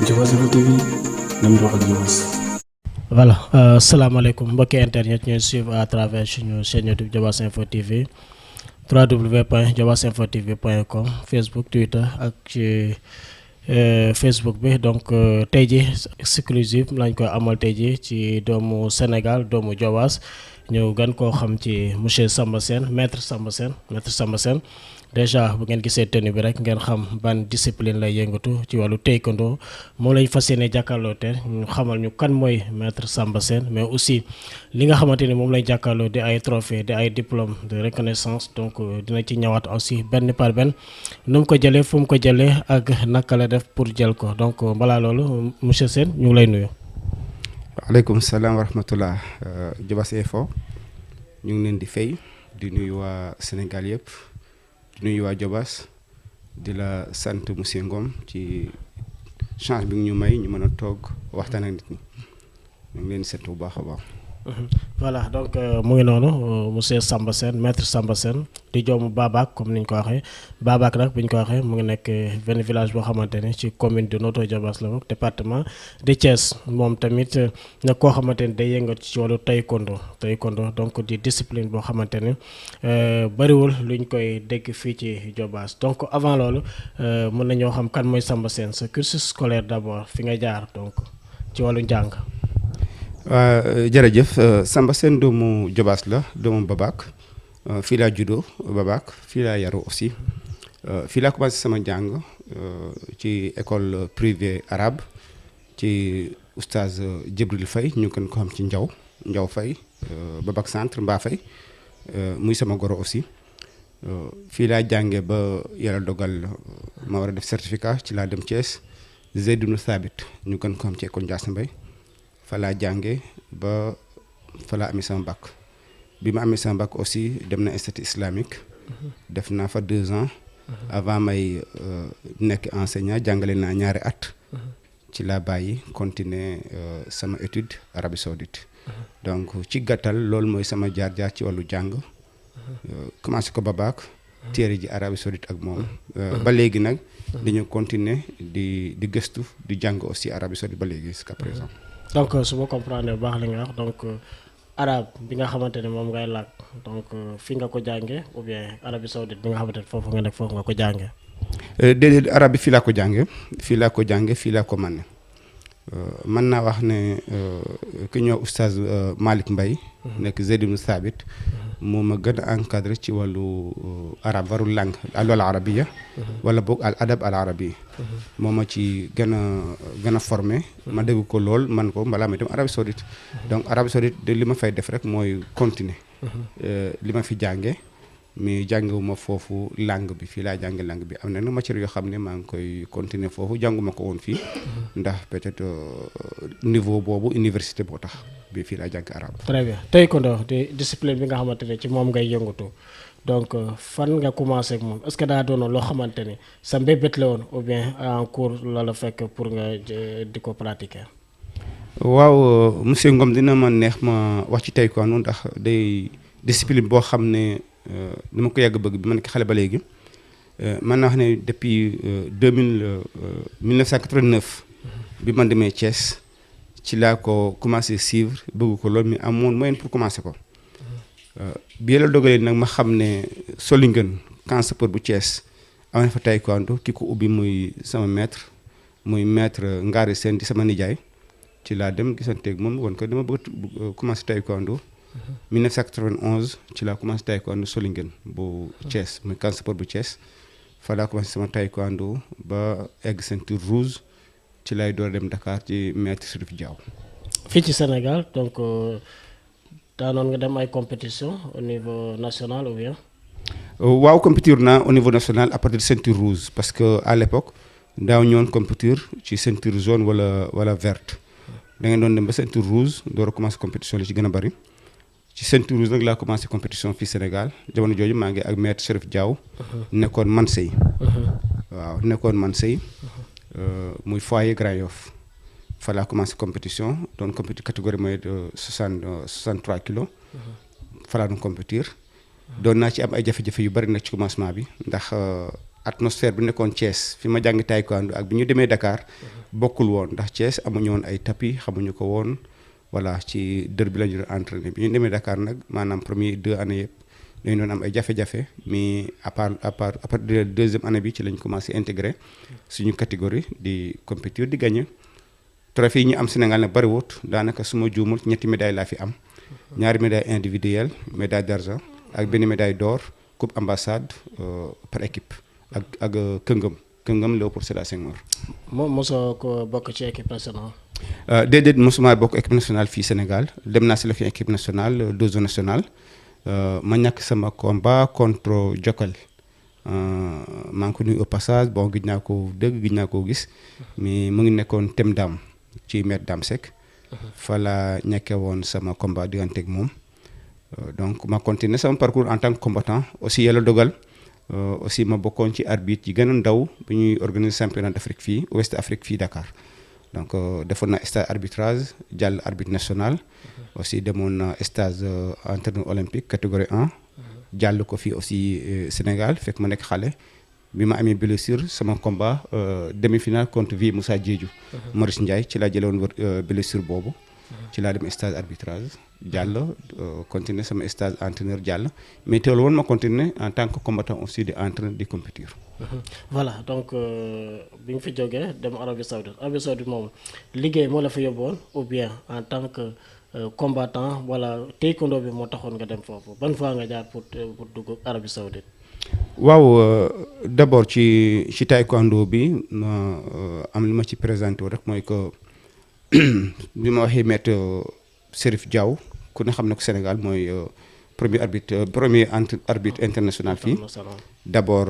Diobass Info TV nam dox ak Diobass. voilà salaamaaleykum mbokki internet ñooy suivre à travers suñu chaîne YouTube Diobass Info TV www.diobassinfotv.com Facebook Twitter ak ci Facebook bi donc tey ji exclusive lañ ko amal tey ji ci doomu Sénégal doomu Diobass ñëw gën koo xam ci monsieur Samba Sène maître Samba Sène déjà bu ngeen gisee tenue bi rek ngeen xam ban discipline lay yëngatu ci wàllu taekwondo moom lañ fas yéene jàkkaarloo te ñu xamal ñu kan mooy maître Samba Sène mais aussi li nga xamante ni moom lay jàkkaarloo di ay trophée di ay diplôme de reconnaissance donc dina ci ñëwaat aussi benn par benn nu mu ko jëlee fu mu ko jëlee ak naka la def pour jël ko donc balaa loolu monsieur Sène ñu ngi lay nuyu. waaleykum salaam wa rahmatullah Diobass Info ñu ngi leen di fay di nuyu waa Sénégal yëpp. nuyu waa Diobass di la sant monsieur Ngom ci chance bi ñu may ñu mën a toog waxtaan ak nit ñi ñu ngi leen di sant bu baax a baax. voilà donc mu ngi noonu monsieur Samba Sène maître Samba Sène di joomu Babac comme ni ñu ko waxee Babac nag bu ñu ko waxee mu ngi nekk benn village boo xamante ne ci commune de Notto Diobass la bokk département de Thiès moom tamit nag koo xamante ne day yëngatu ci wàllu taekwondo donc di discipline boo xamante ne bëriwul luñ koy dégg fii ci Diobass donc avant loolu mën nañoo xam kan mooy Samba Sène sa cursus scolaire d'abord fi nga jaar donc ci wàllu njàng. jërëjëf Samba Sène doomu Diobass la doomu Babac fii laa juddoo Babac fii laa yaru aussi fii laa commencé sama jàng ci école privée arabe ci oustaz Djibril Faye ñu gën ko xam ci Njaw Faye Babac centre Mbaa Faye muy sama goro aussi fii laa jànge ba yàlla dogal ma war a def certificat ci laa dem Thiès Zayd ibn Thabit ñu gën ko xam ci école Ndiass Mbaye fa laa jànge ba fa laa amee sama bac bi ma amee sama bac aussi dem na institut islamique def naa fa 2 ans avant may nekk enseignant jàngale naa ñaari at ci laa bàyyi continuer sama étude Arabie Saoudite donc ci gàttal loolu mooy sama jaar-jaar ci wàllu jàng commencé ko Babac téere ji Arabie Saoudite ak moom ba léegi nag dañu continuer di gëstu di jàng aussi Arabie Saoudite ba léegi jusqu'à présent. donc su ma comprendre bu baax li nga wax donc arabe bi nga xamante ne moom ngay làkk donc fi nga ko jànge ou bien Arabie Saoudite bi nga xamante ne foofu nga nekk foofu nga ko jànge déedéet arabe bi fii laa ko jànge fii laa ko mane mën naa wax ne ku ñëw oustaz Malick Mbaye nekk Zayd ibn Thabit moo ma gën a encadré ci wàllu arabe warul langue al arabiya wala boog al adab al arabi moo ma ci gën a formé ma dégg ko lool man ko balaa may dem Arabie Saoudite donc Arabie Saoudite de li ma fay def rek mooy continuer li ma fi jànge mais jàngewuma foofu langue bi fii laa jànge langue bi am na nag matière yoo xam ne maa ngi koy continuer foofu jànguma ko woon fii ndax peut-être niveau boobu université boo tax bi fii laa jàng arabe. très bien taekwondo di discipline bi nga xamante ne ci moom ngay yëngatu donc fan nga commencé ak moom est-ce que daa doonoon loo xamante ni sa mbébét la woon ou bien en cours la la fekk pour nga di ko pratiquer. waaw monsieur Ngom dina ma neex ma wax ci taekwondo ndax day discipline boo xam ne dama ko yàgg bëgg bi ma nekk xale ba léegi mën naa wax ne depuis 1989 bi man demee Thiès ci laa ko commencé suivre bëgg ko loolu mais amoon moyen pour commencer ko bi yàlla dogalee nag ma xam ne Solingen camp sapeur bu Thiès am na fa taekwondo ki ko ubbi muy sama maître muy maître Ngari Sène di sama nijaay ci laa dem gisanteeg moom woon ko dama bëgg commencer taekwondo 1991 ci laa commencé taekwondo Solingen bu Thiès muy camp sapeur bu Thiès fa laa commencé sama taekwondo ba egg ceinture rouge ci lay door dem Dakar ci maître Chérif Diaw. fii ci Sénégal donc daanoon nga dem ay compétition au niveau national ou bien. waaw compétir naa au niveau national à partir de ceinture rouge parce que à l'époque daaw ñoon compétir ci ceinture jaune wala verte da ngeen doon dem ba ceinture rouge door a commencé compétition li ci gën a bari ci ceinture rouge nag laa commencé compétition fii Sénégal jamono jooju maa ngi ak maître Chérif Diaw nekkoon Mansey waaw nekkoon Mansey muy foyer Grand Yoff fa laa commencé compétition doon compétir catégorie mooy de 63 kilos fa laa doon compétir doon naa ci am ay jafe-jafe yu bari nag ci commencement bi ndax atmosphère bi nekkoon Thiès fi ma jàngi taekwondo ak bi ñu demee Dakar bokkul woon ndax Thiès amuñu woon ay tapis xamuñu ko woon voilà ci dër bi la ñu doon entraîné bi ñu demee Dakar nag maanaam premier 2 années yëpp dañu doon am ay jafe-jafe mais à partir de deuxième année bi ci lañ commencé intégré suñu catégorie di compétir di gagné trophée yi ñu am Sénégal nag bariwut daanaka su ma juumul ñetti médaille laa fi am 2 médailles individuelles médaille d'argent ak benn médaille d'or coupe ambassade par équipe ak këngam Léopold Sédar Senghor. moom mosoo ko bokk ci équipe nationale. déedéet mosuma bokk équipe nationale fii Sénégal dem naa sélection équipe nationale deuxième nationale ma ñàkk sama combat contre Jokal maa ngi ko nuyu au passage bon gis naa ko dëgg gis naa koo gis mais mu ngi nekkoon Tem Dam ci maître Dame Seck. fa la ñàkkee woon sama combat diggante ak moom donc ma continuer sama parcours en tant que combattant aussi yàlla dogal. aussi ma bokkoon ci arbitre yi gën a ndaw bu ñuy organiser championnat d'Afrique fii Ouest Afrique fii Dakar donc defoon na stage arbitrage jàll arbitre national aussi demoon na stage entraîneur olympique catégorie 1 jàll ko fii aussi Sénégal fekk ma nekk xale bi ma amee blessure sama combat demi-finale contre Vieux Moussa Diédhiou Maurice Ndiaye ci laa jëlee woon blessure boobu ci laa dem stage arbitrage jàll continuer sama stage entraîneur jàll mais teewul woon ma continuer en tant que combattant aussi di entraîner di compétir. voilà donc bi nga fi jógee dem Arabie Saoudite moom liggéey moo la fa yóbbuwoon ou bien en tant que combattant wala taekwondo bi moo taxoon nga dem foofu ban fois nga jaar pour dugg Arabie Saoudite. waaw d'abord ci taekwondo bi ma am li ma ci présenté rek mooy que bi ma waxee maître Serif Diaw ku ne xam ne ko Sénégal mooy premier arbitre international fii d'abord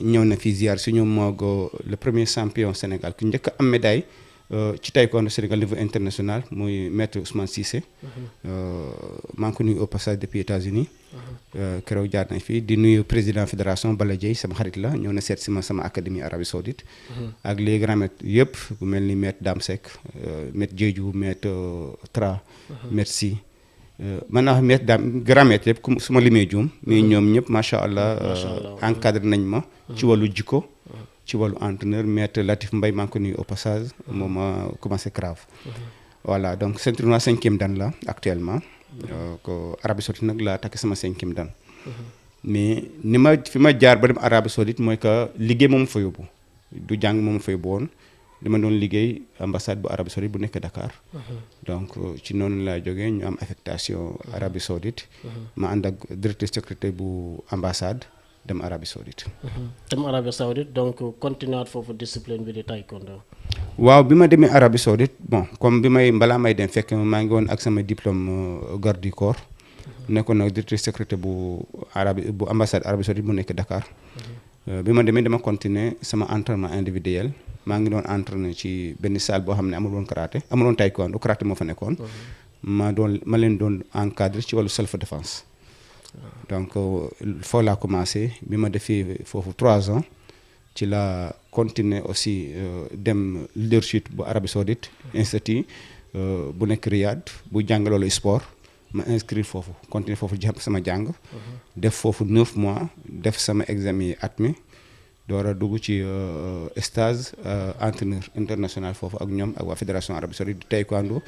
ñëw na fi ziar suñu moog le premier champion Sénégal ku njëkk am médaille ci taekwondo Sénégal niveau international muy maître Ousmane Cissé maa ngi ko nuyu au passage depuis États-Unis keroog jaar nañ fii di nuyu président fédération Bala Dieye sama xarit la ñëw na seet si ma sama académie Arabie Saoudite ak les grands maîtres yëpp bu mel ni maître Dame Seck maître Diédhiou maître Tra maître Sy mën naa wax maître Dame grand maître yëpp su ma limee juum mais ñoom ñëpp macha allah encadré nañ ma ci wàllu jikko ci wàllu entraîneur maître Latif Mbaye maa ngi ko nuyu au passage moom ma commencé grave voilà donc ceinture noire 5e dan la actuellement ko Arabie Saoudite nag laa takk sama 5e dan mais fi ma jaar ba dem Arabie Saoudite mooy que liggéey moom fa yóbbu du jàng moom fa yóbbu woon dama doon liggéey ambassade bu Arabie Saoudite bu nekk Dakar donc ci noonu laa jógee ñu am affectation Arabie Saoudite ma ànd ak directeur secrétaire bu ambassade dem Arabie Saoudite. dem Arabie Saoudite donc continuer foofu discipline bi di taekwondo. waaw bi ma demee Arabie Saoudite bon comme balaa may dem fekk maa ngi woon ak sama diplôme garde du corps nekkoon nag directeur secrétaire bu ambassade Arabie Saoudite bu nekk Dakar. bi ma demee dama continuer sama entraînement individuel maa ngi doon entraîner ci benn salle boo xam ne amul woon karaté amul woon taekwondo karaté moo fa nekkoon. ma leen doon encadrer ci wàllu self défense. donc foo laa commencé bi ma defee foofu 3 ans ci la continuer aussi dem leadership bu Arabie Saoudite institut bu nekk Riyad bu jàng loolu sport ma inscrire foofu continuer foofu sama jàng def foofu 9 mois def sama examen yi at mi door a dugg ci stage entraîneur international foofu ak ñoom ak waa fédération Arabie Saoudite di taekwondo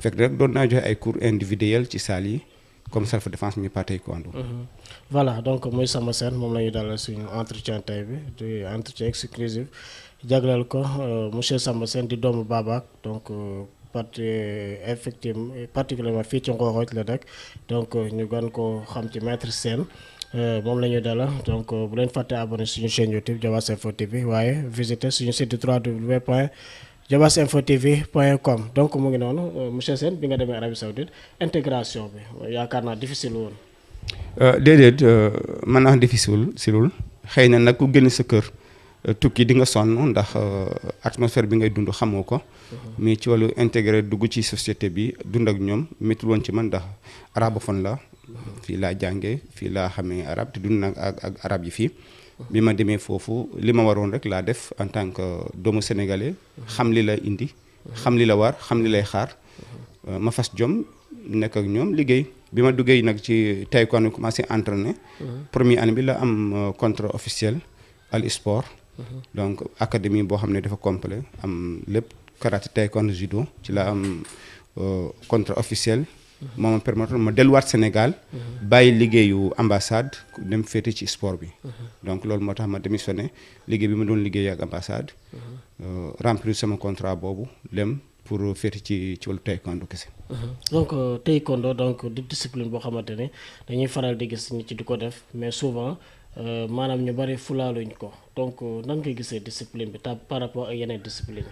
fekk rek doon naa joxe ay cours individuels ci salle yi comme self défense mi pas taekwondo. voilà donc muy Samba Sène moom la ñuy dalal suñu entretien tey bi di entretien exclusif jagleel ko monsieur Samba Sène di doomu Babac donc effectivement particulièrement fii ci Ngoroj la rek donc ñu gën ko xam ci maître Sène moom la ñuy dalal donc bu leen fàtte abonné suñu chaîne YouTube Diobass Info TV waaye visiter suñu site www.diobasinfotv.com donc mu ngi noonu monsieur Sène bi nga demee Arabie Saoudite intégration bi yaakaar naa difficile woon. déedéet mën naa difficile silul xëy na nag ku génn sa kër tukki di nga sonn ndax atmosphère bi ngay dund xamoo ko. mais ci wàllu intégré dugg ci société bi dund ak ñoom métti woon ci man ndax arabophone la fii laa jàngee fii laa xamee arab te dund nag ak arab yi fii. bi ma demee foofu li ma waroon rek laa def en tant que doomu sénégalais xam li la indi xam li la war xam li lay xaar ma fas jom nekk ak ñoom liggéey bi ma duggee nag ci taekwondo commencé entraîner première année bi la am contrat officiel al sport donc académie boo xam ne dafa complet am lépp karaté taekwondo judo ci la am contrat officiel moo ma permettre ma delluwaat Sénégal bàyyi liggéeyu ambassade dem féete ci sport bi donc loolu moo tax ma démissionné liggéey bi ma doon liggéey ak ambassade remplir sama contrat boobu dem pour féete ci wàllu taekwondo kese. donc taekwondo donc di discipline boo xamante ne dañuy faral di gis nit ci di ko def mais souvent maanaam ñu bari fulaaluñ ko donc nan ngay gisee discipline bi par rapport ak yeneen discipline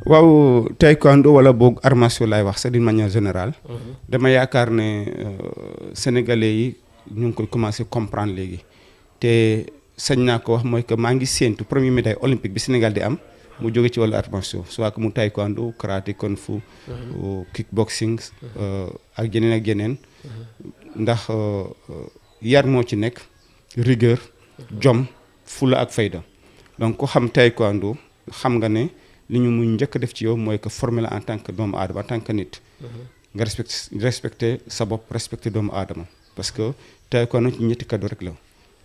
waaw taekwondo wala boog arts martiaux laay wax sax d'une manière générale. dama yaakaar ne sénégalais yi ñu ngi koy commencer comprendre léegi te sañ naa ko wax mooy que maa ngi séentu premier médaille olympique bi Sénégal di am. mu jóge ci wàllu arts martiaux soit que mu taekwondo karaté kung fu kickboxing ak yeneen ndax yar moo ci nekk rigueur jom fula ak fayda donc ku xam taekwondo xam nga ne li ñu muy njëkk def ci yow mooy que former la en tant que doomu aadama en tant que nit nga respecter sa bopp respecter doomu aadama parce que taekwondo ci ñetti kaddu rek la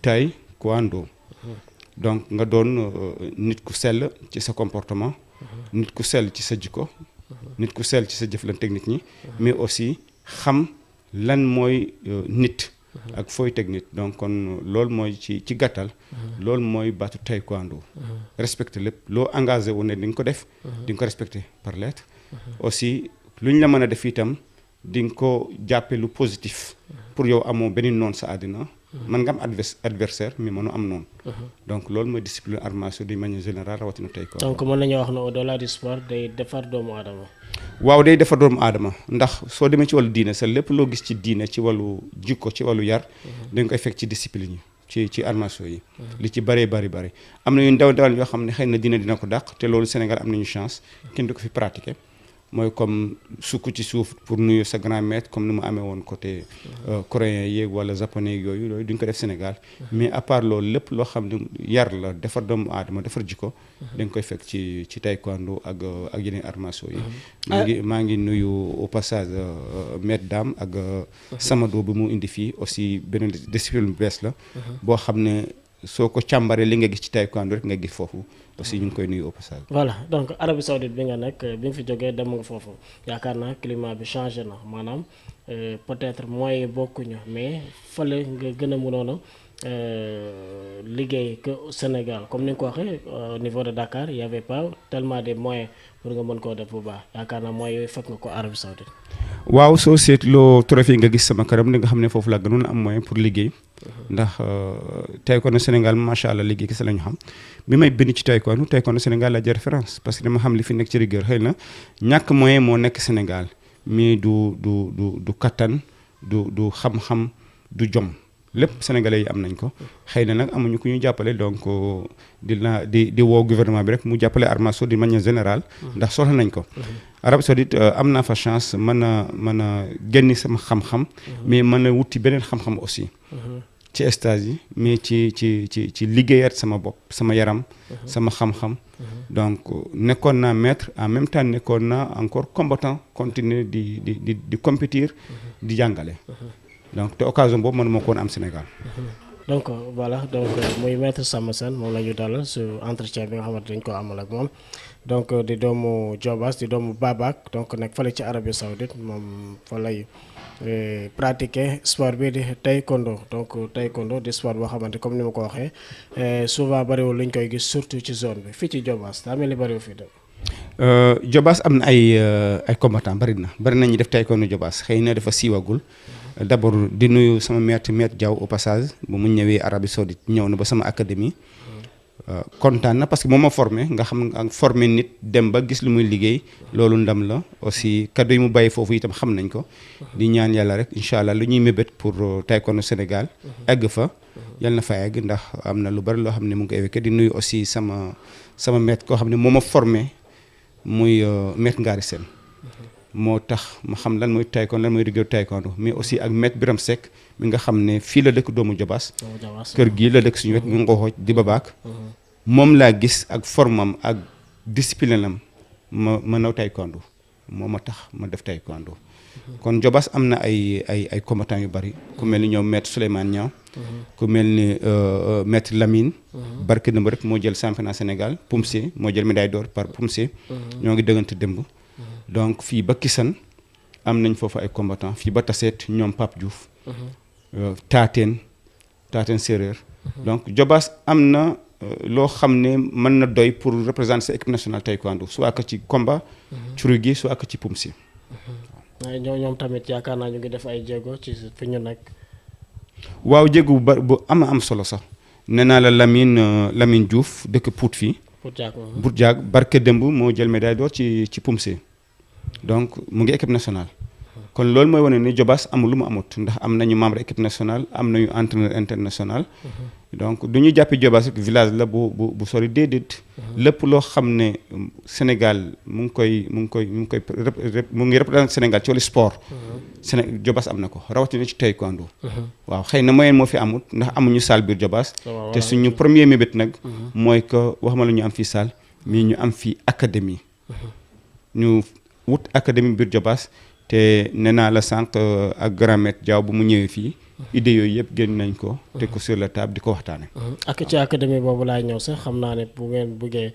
taekwondo donc nga doon nit ku sell ci sa comportement nit ku sell ci sa jikko nit ku sell ci sa jëflante ak nit ñi mais aussi xam lan mooy nit ak fooy teg nit donc kon loolu mooy ci gàttal loolu mooy baatu taekwondo respecter lépp loo engagé wu ne di nga ko def di nga ko respecter par lettre aussi lu ñu la mën a def itam di nga ko jàppe lu positif pour yow amoo benn noon sa àddina man nga am adversaire mais mënu am noonu donc loolu mooy discipline arts martiaux d'une manière générale rawatina taekwondo donc mën nañoo wax ne au-delà du sport day defar doomu aadama waaw day defar doomu aadama ndax soo demee ci wàllu diine sa lépp loo gis ci diine ci wàllu jikko ci wàllu yar dañ koy fekk ci discipline yi ci arts martiaux yi li ci bëree bëri am na yu ndaw ndawal yoo xam ne xëy na diine dina ko dàq te loolu Sénégal am nañu chance kenn du ko fi pratiquer mooy comme sukk ci suuf pour nuyu sa grand maître comme ni mu amee woon côté coréen yeeg wala japonais yooyu duñ ko def Sénégal mais à part loolu lépp loo xam ne yar la defar doomu aadama defar jikko dañ koy fekk ci taekwondo ak yeneen arts martiaux yi maa ngi nuyu au passage maître Dame ak Samadou bi mu indi fii aussi beneen discipline bu bees la boo xam ne soo ko càmbaree li nga gis ci taekwondo rek nga gis foofu aussi ñu ngi koy nuyu au passage. voilà donc Arabie Saoudite bi nga nekk bi nga fi jógee dem nga foofu yaakaar naa climat bi changé na maanaam peut-être moyens bokkuñu mais fële nga gën a mënoon a liggéey que Sénégal comme ni nga ko waxee au niveau de Dakar il y avait pas tellement de moyens pour nga mën koo def bu baax yaakaar naa moyens yooyu fekk nga ko Arabie Saoudite. waaw soo seetloo trophée nga gis sama kanam li nga xam ne foofu laa gënoon am moyen pour liggéey. ndax taekwondo Sénégal macha allah liggéey kese la ñu xam bi may bind ci taekwondo Sénégal la jël référence parce que dama xam li fi nekk ci rigueur xëy na ñàkk moyen moo nekk Sénégal mais du kattan du xam-xam du jom lépp sénégalais yi am nañ ko xëy na nag amuñu ku ñu jàppale donc di woo gouvernement bi rek mu jàppale arts martiaux d'une manière générale ndax soxla nañ ko. Arabie Saoudite am naa fa chance mën a génni sama xam-xam mais mën a wuti beneen xam-xam aussi. ci stage yi mais ci liggéeyaat sama bopp sama yaram sama xam-xam donc nekkoon naa maître en même temps nekkoon naa encore combattant continuer di compétir di jàngale donc te occasion boobu man moo koon am Sénégal donc voilà donc muy maître Samba Sène moom la ñu dalal su entretien bi nga xamante dañ ko amal ak moom donc di doomu Diobass di doomu Babac donc nekk fële ci Arabie Saoudite moom fa lay pratiquer sport bi di taekwondo donc taekwondo di sport boo xamante comme ni ma ko waxee souvent bariwul lu ñu koy gis surtout ci zone bi fii ci Diobass daa mel ni bariwul fii de. Diobass am na ay combattants bari na ñu def taekwondo Diobass xëy na dafa siiwagul d'abord di nuyu sama maître Diaw au passage bu mu ñëwee Arabie Saoudite ñëw na ba sama académie kontaan na parce que moo ma formé nga xam nga formé nit dem ba gis lu muy liggéey loolu ndam la aussi kaddu yi mu bàyyi foofu itam xam nañ ko di ñaan yàlla rek incha allah lu ñuy mébét pour taekwondo Sénégal egg fa yàlla na fa egg ndax am na lu bari loo xam ne mu ngi koy évoqué di nuyu aussi sama maître koo xam ne moo ma formé muy maître Ngari Sène moo tax ma xam lan mooy taekwondo lan mooy rigueur taekwondo mais aussi ak maître Biram Seck mi nga xam ne fii la dëkk doomu Diobass kër gii la dëkk suñu wet mi nga xooj di Babac moom laa gis ak formam ak discipline am ma naw taekwondo moo ma tax ma def taekwondo kon Jobaas am na ay combattants yu bari ku mel ni ñoom maître Souleymane Niang ku mel ni maître Lamine barke démb rek moo jël championnat Sénégal Poumsé moo jël médaille d'or par Poumsé ñoo ngi dëggante démb donc fii ba Kisan am nañ foofu ay combattants fii ba Tasset ñoom Pape Diouf Taateen séeréer donc Jobaas am na loo xam ne mën na doy pour représenter sa équipe nationale taekwondo soit que ci combat curugi soit que ci Poumsé ñoom tamit yaakaar naa ñu ngi def ay jéego ci fi ñu nekk. waaw jéego bu am solo sax nee naa la Lamine Diouf dëkk Pout fii. Pout Diag barke démb moo jël médaille d'or ci Poumsé donc mu ngi équipe nationale. kon loolu mooy wane ni Jobaas amul lu mu amut ndax am nañu membre équipe nationale am nañu entraîneur international. donc du ñu jàppi Jobaas rek village la bu sori déedéet. lépp loo xam ne Sénégal mu ngi représenté Sénégal ci wàllu sport. Jobaas am na ko rawatina ci taekwondo. waaw xëy na moyen moo fi amut ndax amuñu salle biir Jobaas. te suñu premier mébét nag. mooy que waxuma la ñu am fii salle mais ñu am fii académie. ñu wut académie biir Jobaas. te nee naa la sànq ak grand maître Diaw bu mu ñëwee fii idées yooyu yëpp génn nañ ko teg ko sur la table di ko waxtaane ak ci académie boobu laay ñëw sax xam naa ne bu ngeen buggee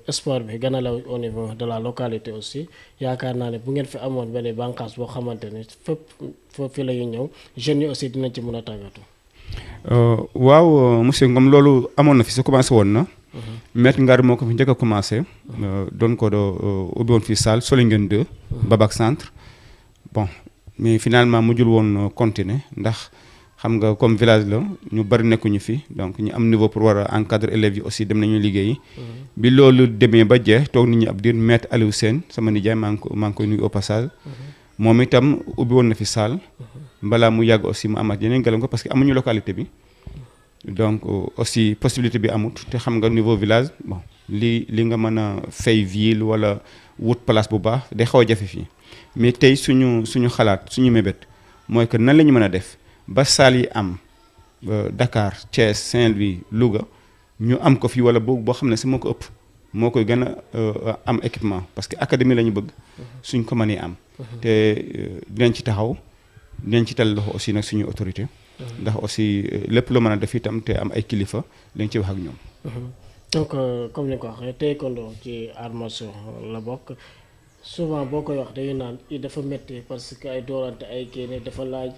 sport bi gën a law au niveau de la localité aussi yaakaar naa ne bu ngeen fi amoon benn bànqaas boo xamante ne fépp foofu la ñuy ñëw jeunes yi aussi dinañ ci mën a tàggatu. waaw monsieur Ngom loolu amoon na fi sa commencé woon na. maître Ngar moo ko fi njëkk a commencé. doon ko ubbi woon fii salle Solingen 2. Babak centre. bon mais finalement mujjul woon continuer ndax xam nga comme village la ñu bari nekkuñu fi donc ñu am niveau pour war a encadrer élèves yi aussi dem nañu liggéeyi. bi loolu demee ba jeex toog nit ñi ab diir maître Aliou Sène sama nijaay maa ngi koy nuyu au passage. moom itam ubbi woon na fi salle. balaa mu yàgg aussi mu amaat yeneen gàllankoor parce que amuñu localité bi. donc aussi possibilité bi amut te xam nga niveau village bon li nga mën a fay ville wala wut place bu baax day xaw a jafe fii mais tey suñu xalaat suñu mébét mooy que nan la ñu mën a def ba salle yi am Dakar Thiès Saint-Louis Louga ñu am ko fii wala boo xam ne si moo ko ëpp moo koy gën a am équipement parce que académie la ñu bëgg suñ ko mënee am te dinañ ci taxaw dinañ ci tal loxo aussi nag suñu autorité ndax aussi lépp loo mën a def itam te am ay kilifa lañ ci wax ak ñoom. donc comme ni nga ko waxee taekwondo ci arts martiaux la bokk souvent boo koy wax dañuy naan i dafa métti parce que ay doorante ay génne dafa laaj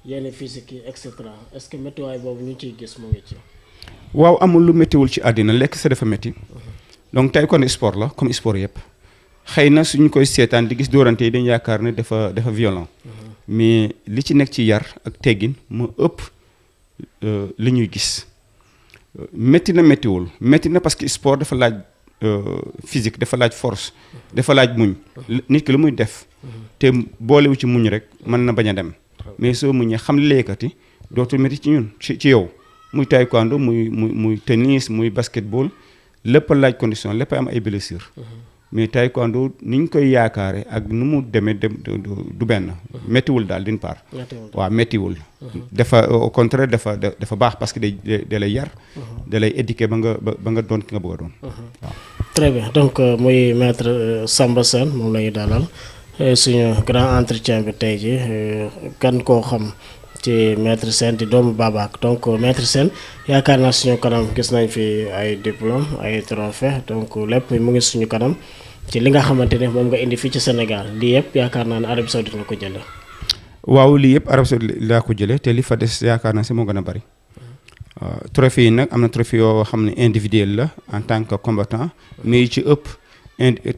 yenn physique yi et cetera est-ce que méttiwaay boobu ñu ciy gis mu ngi ci. waaw amul lu méttiwul ci àddina lekk sa dafa métti. donc taekwondo sport la comme sport yëpp. xëy na suñu koy seetaan di gis doorante yi dañ yaakaar ne dafa violent. mais li ci nekk ci yar ak teggin mu ëpp li ñuy gis métti na parce que sport dafa laaj physique dafa laaj force dafa laaj muñ nit ki lu muy def te boolewu ci muñ rek mën na bañ a dem mais soo muñee xam li leykati dootul métti ci ñun ci yow muy taekwondo muy tennis muy basketball lépp laaj condition lépp am ay blessure mais taekwondo ni ñu koy yaakaare ak nu mu demee du benn méttiwul daal d'une part waaw méttiwul dafa au contraire dafa baax parce que da lay yar da lay éduquer ba nga doon ki nga bëgg a doon waaw très bien donc muy maître Samba Sène moom la ñu dalal suñu grand entretien bi tey ji kan koo xam ci maître Sène di doomu Babac donc maître Sène yaakaar naa suñu kanam gis nañ fi ay diplôme ay trophée donc lépp mu ngi suñu kanam ci li nga xamante ne moom nga indi fii ci Sénégal lii yëpp yaakaar naa ne Arabie Saoudite nga ko jëlee. waaw lii yëpp Arabie Saoudite laa ko jëlee te li fa des yaakaar naa si moo gën a bari trophée yi nag am na trophée yoo xam ne individuel la en tant que combattant mais yi ci ëpp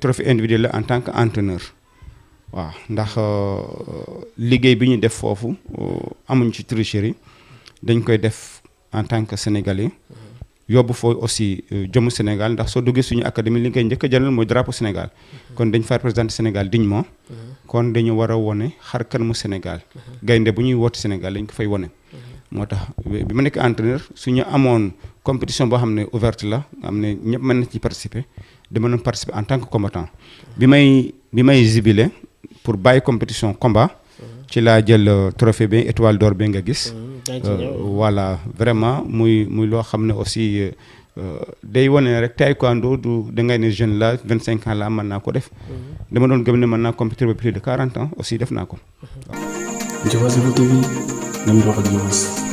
trophée individuel la en tant que entraîneur. waaw ndax liggéey bi ñu def foofu amuñ ci tricherie dañ koy def en tant que sénégalais yóbbu foofu aussi jëmu Sénégal ndax soo duggee suñu académie li ngay njëkk a jëlal mooy drapeau Sénégal kon dañ fa représenter Sénégal dignement kon dañu war a wone xar kanamu Sénégal gaynde bu ñuy woote Sénégal dañ ko fay wone moo tax bi ma nekk entraîneur suñu amoon compétition boo xam ne ouverte la am ne ñëpp mën na ci participer dama doon participer en tant que combattant bi may jubilé pour bàyyi compétition combat ci laa jël trophée bi étoile d'or bi nga gis voilà vraiment muy loo xam ne aussi day wane rek taekwondo du da ngay ne jeune la 25 ans la mën naa ko def. dama doon gëm ne mën naa compétir ba plus de 40 ans aussi def naa ko. Diobass Info TV, nañ dox ak Diobass.